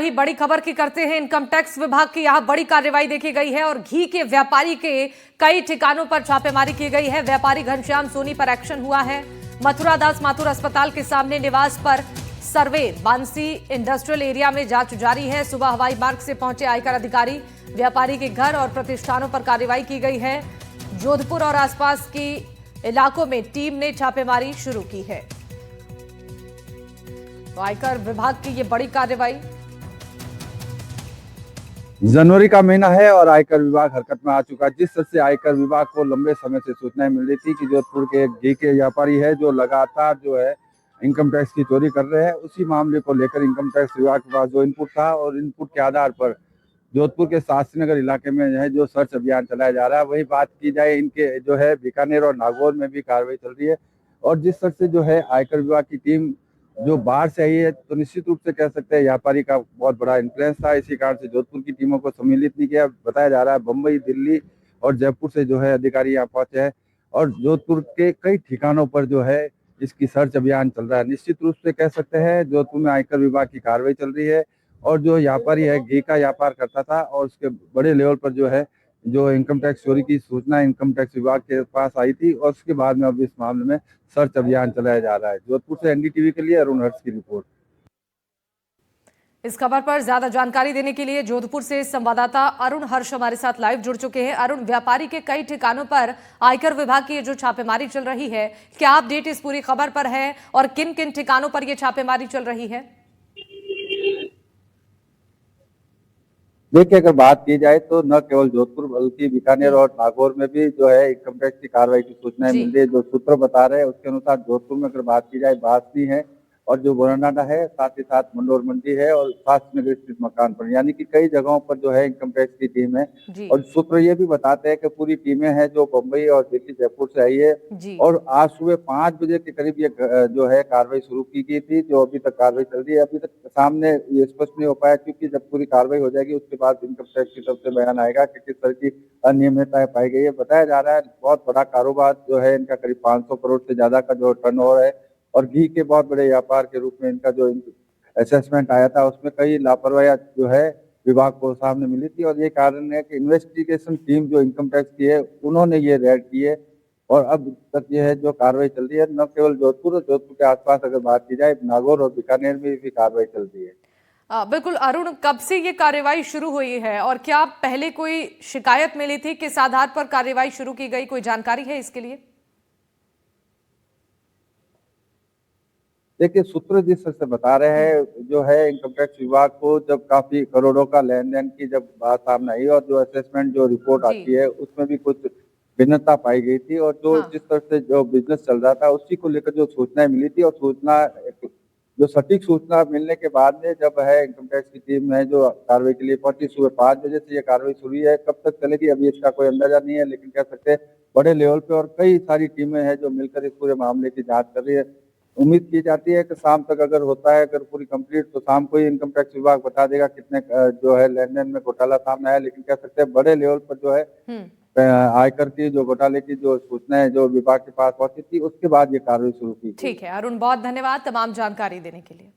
ही बड़ी खबर की करते हैं। इनकम टैक्स विभाग की यहां बड़ी कार्रवाई देखी गई है और घी के व्यापारी के कई ठिकानों पर छापेमारी की गई है। व्यापारी घनश्याम सोनी पर एक्शन हुआ है। मथुरा दास माथुर अस्पताल के सामने निवास पर सर्वे, बांसी इंडस्ट्रियल एरिया में जांच जारी है। सुबह हवाई मार्ग से पहुंचे आयकर अधिकारी, व्यापारी के घर और प्रतिष्ठानों पर कार्रवाई की गई है। जोधपुर और आसपास के इलाकों में टीम ने छापेमारी शुरू की है। तो आयकर विभाग की ये बड़ी कार्रवाई। जनवरी का महीना है और आयकर विभाग हरकत में आ चुका है। जिस तरह से आयकर विभाग को लंबे समय से सूचनाएं मिल रही थी कि जोधपुर के एक घी के व्यापारी है जो लगातार जो है इनकम टैक्स की चोरी कर रहे हैं, उसी मामले को लेकर इनकम टैक्स विभाग के पास जो इनपुट था और इनपुट के आधार पर जोधपुर के शास्त्री नगर इलाके में है जो सर्च अभियान चलाया जा रहा है। वही बात की जाए, इनके जो है बीकानेर और नागौर में भी कार्रवाई चल रही है। और जिस तरह से जो है आयकर विभाग की टीम जो बाहर से आई है, तो निश्चित रूप से कह सकते हैं व्यापारी का बहुत बड़ा इन्फ्लुएंस था। इसी कारण से जोधपुर की टीमों को सम्मिलित नहीं किया। बताया जा रहा है बम्बई, दिल्ली और जयपुर से जो है अधिकारी यहाँ पहुंचे हैं और जोधपुर के कई ठिकानों पर जो है इसकी सर्च अभियान चल रहा है। निश्चित रूप से कह सकते हैं जोधपुर में आयकर विभाग की कार्रवाई चल रही है और जो व्यापारी है घी का व्यापार करता था और उसके बड़े लेवल पर जो है जो इनकम टैक्स चोरी की सूचना इनकम टैक्स विभाग के पास आई थी और उसके बाद में अब इस मामले में सर्च अभियान चलाया जा रहा है। जोधपुर से एनडीटीवी के लिए अरुण हर्ष की रिपोर्ट। इस खबर पर ज्यादा जानकारी देने के लिए जोधपुर से संवाददाता अरुण हर्ष हमारे साथ लाइव जुड़ चुके हैं। अरुण, व्यापारी के कई ठिकानों पर आयकर विभाग की जो छापेमारी चल रही है, क्या अपडेट इस पूरी खबर पर है और किन किन ठिकानों पर यह छापेमारी चल रही है? देखिए, अगर बात की जाए तो न केवल जोधपुर बल्कि बीकानेर और नागौर में भी जो है इनकम टैक्स की कार्रवाई की सूचनाएं मिल रही है। जो सूत्र बता रहे हैं उसके अनुसार जोधपुर में अगर बात की जाए बासनी है और जो बोरानाडा है, साथ ही साथ मंडोर मंडी है और शास्त्री नगर स्थित मकान पर, यानी कि कई जगहों पर जो है इनकम टैक्स की टीम है। और सूत्र ये भी बताते हैं कि पूरी टीमें हैं जो बम्बई और दिल्ली, जयपुर से आई है और आज सुबह 5 बजे के करीब ये जो है कार्रवाई शुरू की गई थी, जो अभी तक कार्रवाई चल रही है। अभी तक सामने ये स्पष्ट नहीं हो पाया क्योंकि जब पूरी कार्रवाई हो जाएगी उसके बाद इनकम टैक्स की तरफ से बयान आएगा कि किस तरह की अनियमितताएं पाई गई है। बताया जा रहा है बहुत बड़ा कारोबार जो है इनका, करीब 500 करोड़ से ज्यादा का जो टर्नओवर है और घी के बहुत बड़े व्यापार के रूप में इनका जो असेसमेंट आया था उसमें कई लापरवाही जो है विभाग को सामने मिली थी। और ये कारण है कि इन्वेस्टिगेशन टीम जो इनकम टैक्स की है उन्होंने ये रेड की है और अब तक ये है जो कार्रवाई चल रही है। न केवल जोधपुर और जोधपुर के आसपास अगर बात की जाए, नागौर और बीकानेर में भी कार्रवाई चल रही है। बिल्कुल अरुण, कब से ये कार्रवाई शुरू हुई है और क्या पहले कोई शिकायत मिली थी, किस आधार पर कार्रवाई शुरू की गई, कोई जानकारी है इसके लिए? देखिए, सूत्र जिस तरह से बता रहे हैं जो है इनकम टैक्स विभाग को जब काफी करोड़ों का लेन देन की जब बात सामने आई और जो असेसमेंट जो रिपोर्ट आती है उसमें भी कुछ भिन्नता पाई गई थी और जो जिस तरह से जो बिजनेस चल रहा था उसी को लेकर जो सूचनाएं मिली थी और जो सटीक सूचना मिलने के बाद में जब है इनकम टैक्स की टीम है जो कार्रवाई के लिए पहुंची। सुबह 5 बजे से ये कार्रवाई शुरू है, कब तक चलेगी अभी इसका कोई अंदाजा नहीं है, लेकिन कह सकते हैं बड़े लेवल पे और कई सारी टीमें हैं जो मिलकर इस पूरे मामले की जांच कर रही है। उम्मीद की जाती है कि शाम तक अगर होता है, अगर पूरी कंप्लीट, तो शाम को ही इनकम टैक्स विभाग बता देगा कितने जो है लेन देन में घोटाला सामने आया। लेकिन कह सकते हैं बड़े लेवल पर जो है आयकर की जो घोटाले की जो सूचनाएं जो विभाग के पास पहुंची थी उसके बाद ये कार्रवाई शुरू की। ठीक है अरुण, बहुत धन्यवाद तमाम जानकारी देने के लिए।